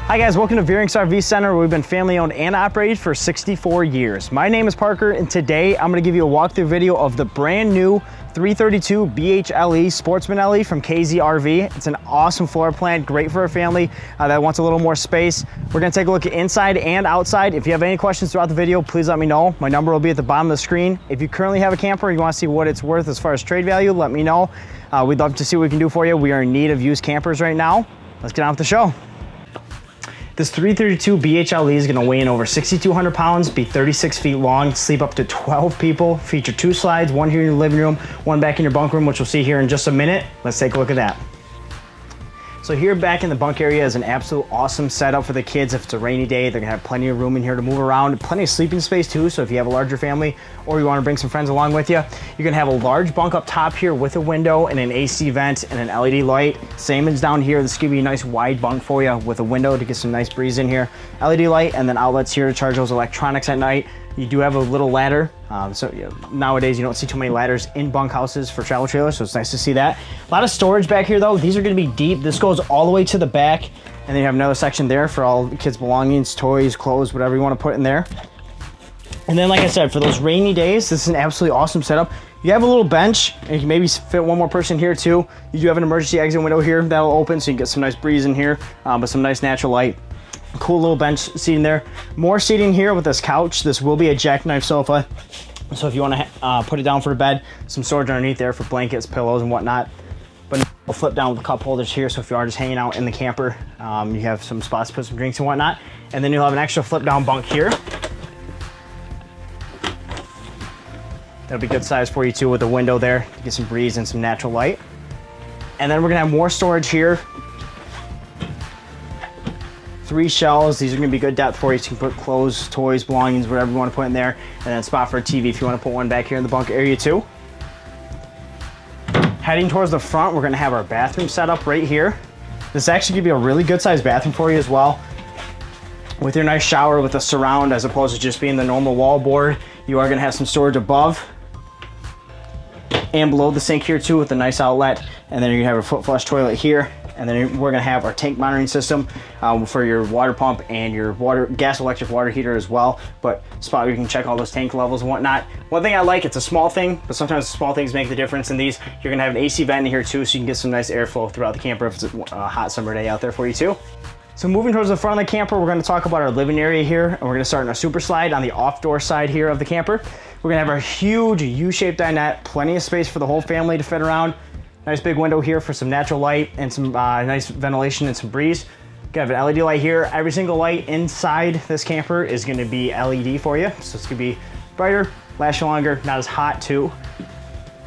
Hi guys, welcome to Veurink's RV Center, where we've been family owned and operated for 64 years. My name is Parker, and today I'm going to give you a walkthrough video of the brand new 332 BHLE Sportsmen LE from KZ RV. It's an awesome floor plan, great for a family that wants a little more space. We're going to take a look at inside and outside. If you have any questions throughout the video, please let me know. My number will be at the bottom of the screen. If you currently have a camper and you want to see what it's worth as far as trade value, let me know. We'd love to see what we can do for you. We are in need of used campers right now. Let's get on with the show. This 332 BHLE is gonna weigh in over 6,200 pounds, be 36 feet long, sleep up to 12 people, feature 2 slides, one here in your living room, one back in your bunk room, which we'll see here in just a minute. Let's take a look at that. So here back in the bunk area is an absolute awesome setup for the kids. If it's a rainy day, they're gonna have plenty of room in here to move around, plenty of sleeping space too. So if you have a larger family or you wanna bring some friends along with you, you're gonna have a large bunk up top here with a window and an AC vent and an LED light. Same as down here. This is gonna be a nice wide bunk for you with a window to get some nice breeze in here. LED light and then outlets here to charge those electronics at night. You do have a little ladder. Nowadays you don't see too many ladders in bunk houses for travel trailers, so it's nice to see that. A lot of storage back here though. These are gonna be deep. This goes all the way to the back, and then you have another section there for all the kids' belongings, toys, clothes, whatever you wanna put in there. And then like I said, for those rainy days, this is an absolutely awesome setup. You have a little bench, and you can maybe fit one more person here too. You do have an emergency exit window here that'll open, so you can get some nice breeze in here, but some nice natural light. Cool little bench seating there. More seating here with this couch. This will be a jackknife sofa, so if you want to put it down for a bed, some storage underneath there for blankets, pillows, and whatnot. But we'll flip down with cup holders here, so if you are just hanging out in the camper, you have some spots to put some drinks and whatnot. And then you'll have an extra flip down bunk here. That'll be good size for you too, with a window there to get some breeze and some natural light. And then we're gonna have more storage here. 3 shelves. These are gonna be good depth for you, so you can put clothes, toys, belongings, whatever you wanna put in there. And then a spot for a TV if you wanna put one back here in the bunk area too. Heading towards the front, we're gonna have our bathroom set up right here. This is actually gonna be a really good sized bathroom for you as well. With your nice shower with a surround, as opposed to just being the normal wall board, you are gonna have some storage above and below the sink here too, with a nice outlet. And then you're gonna have a foot flush toilet here. And then we're gonna have our tank monitoring system for your water pump and your gas electric water heater as well. But spot where you can check all those tank levels and whatnot. One thing I like, it's a small thing, but sometimes small things make the difference in these. You're gonna have an AC vent in here too, so you can get some nice airflow throughout the camper if it's a hot summer day out there for you too. So moving towards the front of the camper, we're gonna talk about our living area here, and we're gonna start in our super slide on the off-door side here of the camper. We're gonna have our huge U-shaped dinette, plenty of space for the whole family to fit around. Nice big window here for some natural light and some nice ventilation and some breeze. Got an LED light here. Every single light inside this camper is gonna be LED for you. So it's gonna be brighter, last you longer, not as hot too.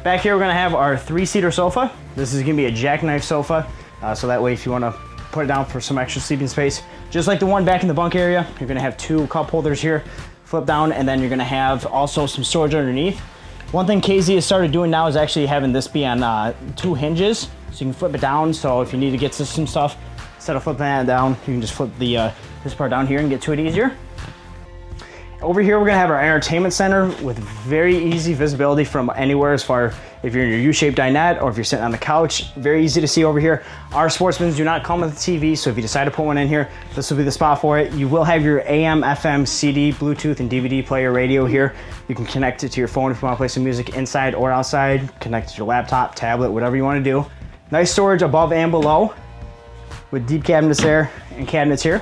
Back here, we're gonna have our 3-seater sofa. This is gonna be a jackknife sofa. So that way if you wanna put it down for some extra sleeping space, just like the one back in the bunk area, you're gonna have 2 cup holders here, flip down, and then you're gonna have also some storage underneath. One thing KZ has started doing now is actually having this be on 2 hinges, so you can flip it down. So if you need to get to some stuff, instead of flipping that down, you can just flip the this part down here and get to it easier. Over here, we're gonna have our entertainment center with very easy visibility from anywhere, as far if you're in your U-shaped dinette or if you're sitting on the couch. Very easy to see over here. Our Sportsmens do not come with a TV, so if you decide to put one in here, this will be the spot for it. You will have your AM, FM, CD, Bluetooth, and DVD player radio here. You can connect it to your phone if you want to play some music inside or outside. Connect it to your laptop, tablet, whatever you want to do. Nice storage above and below with deep cabinets there and cabinets here.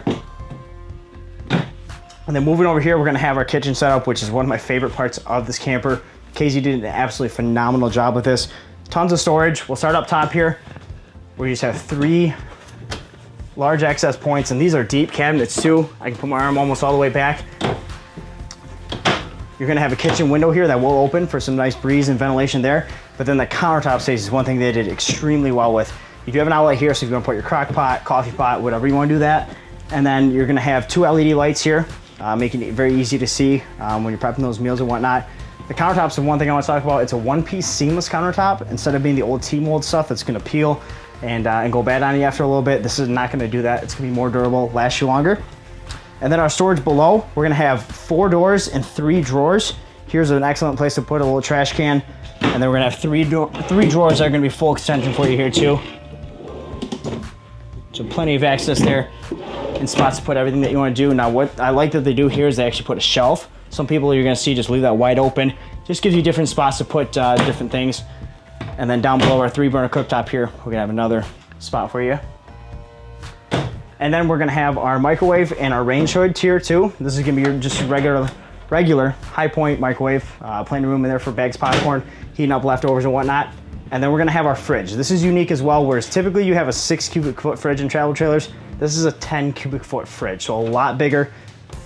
And then moving over here, we're gonna have our kitchen setup, which is one of my favorite parts of this camper. KZ did an absolutely phenomenal job with this. Tons of storage. We'll start up top here, where you just have 3 large access points, and these are deep cabinets too. I can put my arm almost all the way back. You're gonna have a kitchen window here that will open for some nice breeze and ventilation there. But then the countertop space is one thing they did extremely well with. You do have an outlet here, so if you wanna put your crock pot, coffee pot, whatever you wanna do that. And then you're gonna have 2 LED lights here, making it very easy to see when you're prepping those meals and whatnot. The countertops are one thing I want to talk about. It's a 1-piece seamless countertop. Instead of being the old T-mold stuff that's gonna peel and go bad on you after a little bit, this is not gonna do that. It's gonna be more durable, last you longer. And then our storage below, we're gonna have 4 doors and 3 drawers. Here's an excellent place to put a little trash can. And then we're gonna have 3 drawers that are gonna be full extension for you here too. So plenty of access there. and spots to put everything that you want to do. Now what I like that they do here is they actually put a shelf. Some people you're going to see just leave that wide open. Just gives you different spots to put different things. And then down below our 3-burner cooktop here, we're going to have another spot for you. And then we're going to have our microwave and our range hood tier 2. This is going to be your just regular high point microwave. Plenty of room in there for bags, popcorn, heating up leftovers and whatnot. And then we're going to have our fridge. This is unique as well, whereas typically you have a 6 cubic foot fridge in travel trailers. This is a 10 cubic foot fridge, so a lot bigger,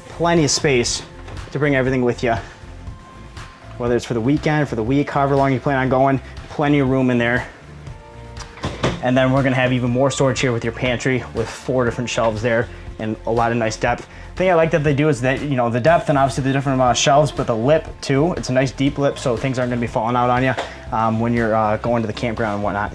plenty of space to bring everything with you. Whether it's for the weekend, for the week, however long you plan on going, plenty of room in there. And then we're gonna have even more storage here with your pantry with 4 different shelves there and a lot of nice depth. The thing I like that they do is that, you know, the depth and obviously the different shelves, but the lip too. It's a nice deep lip so things aren't gonna be falling out on you when you're going to the campground and whatnot.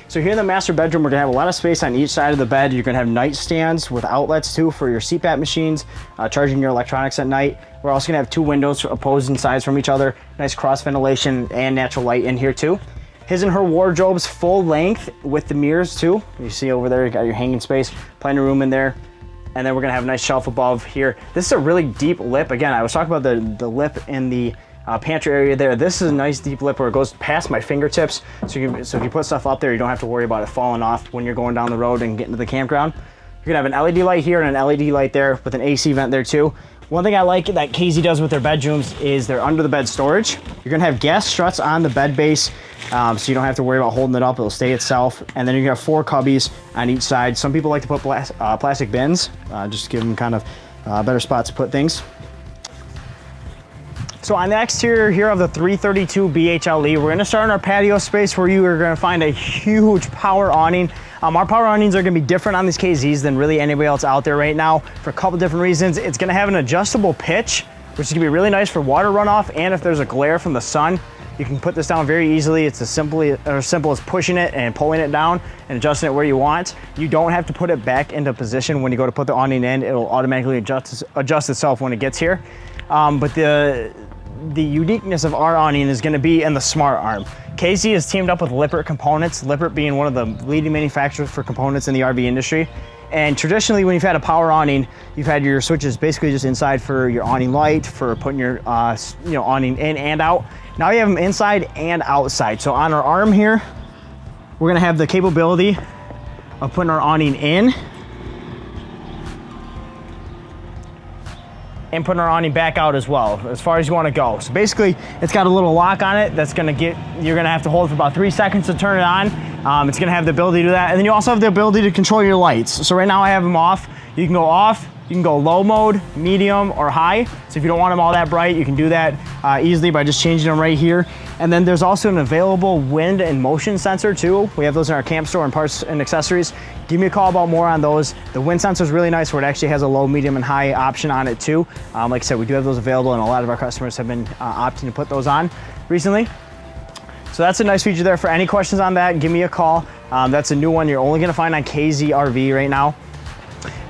So here in the master bedroom, we're gonna have a lot of space on each side of the bed. You're gonna have nightstands with outlets too for your CPAP machines, charging your electronics at night. We're also gonna have 2 windows opposing sides from each other, nice cross ventilation and natural light in here too. His and her wardrobes full length with the mirrors too. You see over there, you got your hanging space, plenty of room in there. And then we're gonna have a nice shelf above here. This is a really deep lip. Again, I was talking about the lip in the pantry area there. This is a nice deep lip where it goes past my fingertips. So if you put stuff up there, you don't have to worry about it falling off when you're going down the road and getting to the campground. You're gonna have an LED light here and an LED light there with an AC vent there too. One thing I like that KZ does with their bedrooms is they're under the bed storage. You're gonna have gas struts on the bed base, so you don't have to worry about holding it up, it'll stay itself. And then you're gonna have 4 cubbies on each side. Some people like to put plastic bins, just to give them kind of better spots to put things. So on the exterior here of the 332 BHLE, we're gonna start in our patio space where you are gonna find a huge power awning. Our power awnings are gonna be different on these KZs than really anybody else out there right now for a couple different reasons. It's gonna have an adjustable pitch, which is gonna be really nice for water runoff, and if there's a glare from the sun, you can put this down very easily. It's as simple as pushing it and pulling it down and adjusting it where you want. You don't have to put it back into position when you go to put the awning in. It'll automatically adjust itself when it gets here. But the uniqueness of our awning is going to be in the smart arm. KZ has teamed up with Lippert Components, Lippert being one of the leading manufacturers for components in the RV industry. And traditionally, when you've had a power awning, you've had your switches basically just inside for your awning light, for putting your awning in and out. Now you have them inside and outside. So on our arm here, we're going to have the capability of putting our awning in and putting our awning back out as well, as far as you want to go. So basically, it's got a little lock on it that's gonna you're gonna have to hold for about 3 seconds to turn it on. It's gonna have the ability to do that. And then you also have the ability to control your lights. So right now I have them off. You can go off, you can go low mode, medium, or high. So if you don't want them all that bright, you can do that easily by just changing them right here. And then there's also an available wind and motion sensor too. We have those in our camp store and parts and accessories. Give me a call about more on those. The wind sensor is really nice where it actually has a low, medium, and high option on it too. Like I said, we do have those available and a lot of our customers have been opting to put those on recently. So that's a nice feature there. For any questions on that, give me a call. That's a new one you're only gonna find on KZ RV right now.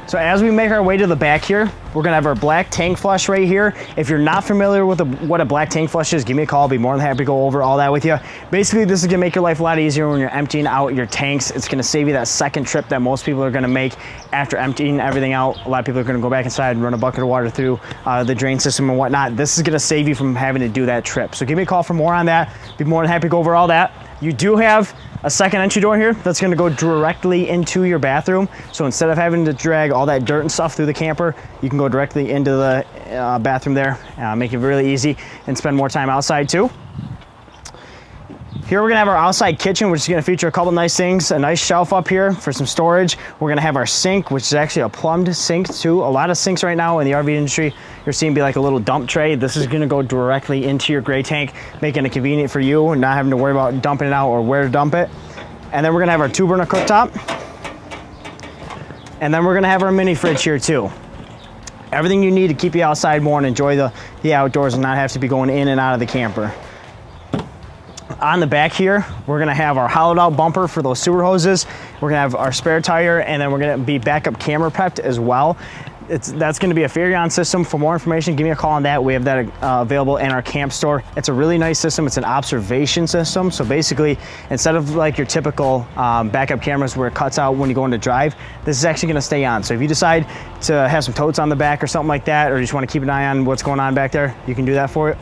So as we make our way to the back here, we're gonna have our black tank flush right here. If you're not familiar with what a black tank flush is, give me a call. I'll be more than happy to go over all that with you. Basically, this is gonna make your life a lot easier when you're emptying out your tanks. It's gonna save you that second trip that most people are gonna make after emptying everything out. A lot of people are gonna go back inside and run a bucket of water through the drain system and whatnot. This is gonna save you from having to do that trip. So give me a call for more on that. Be more than happy to go over all that. You do have a second entry door here that's gonna go directly into your bathroom. So instead of having to drag all that dirt and stuff through the camper, you can go directly into the bathroom there, make it really easy and spend more time outside too. Here we're gonna have our outside kitchen, which is gonna feature a couple nice things. A nice shelf up here for some storage. We're gonna have our sink, which is actually a plumbed sink too. A lot of sinks right now in the RV industry, you're seeing be like a little dump tray. This is gonna go directly into your gray tank, making it convenient for you and not having to worry about dumping it out or where to dump it. And then we're gonna have our 2-burner cooktop. And then we're gonna have our mini fridge here too. Everything you need to keep you outside more and enjoy the outdoors and not have to be going in and out of the camper. On the back here, we're gonna have our hollowed out bumper for those sewer hoses. We're gonna have our spare tire, and then we're gonna be backup camera prepped as well. that's going to be a Veurink system. For more information, give me a call on that. We have that available in our camp store. It's a really nice system. It's an observation system. So basically, instead of like your typical backup cameras where it cuts out when you go into drive, this is actually going to stay on. So if you decide to have some totes on the back or something like that, or you just want to keep an eye on what's going on back there, you can do that for it.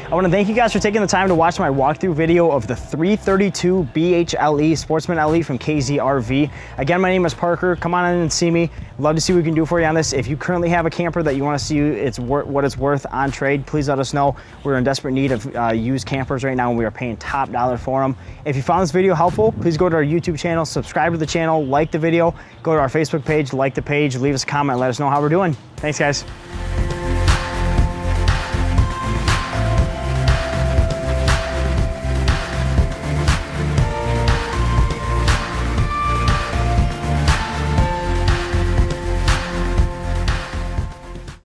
I want to thank you guys for taking the time to watch my walkthrough video of the 332 BHLE Sportsmen LE from KZ RV. Again, my name is Parker. Come on in and see me. Love to see what we can do for you on this. If you currently have a camper that you want to see what it's worth on trade, please let us know. We're in desperate need of used campers right now, and we are paying top dollar for them. If you found this video helpful, please go to our YouTube channel, subscribe to the channel, like the video, go to our Facebook page, like the page, leave us a comment, let us know how we're doing. Thanks, guys.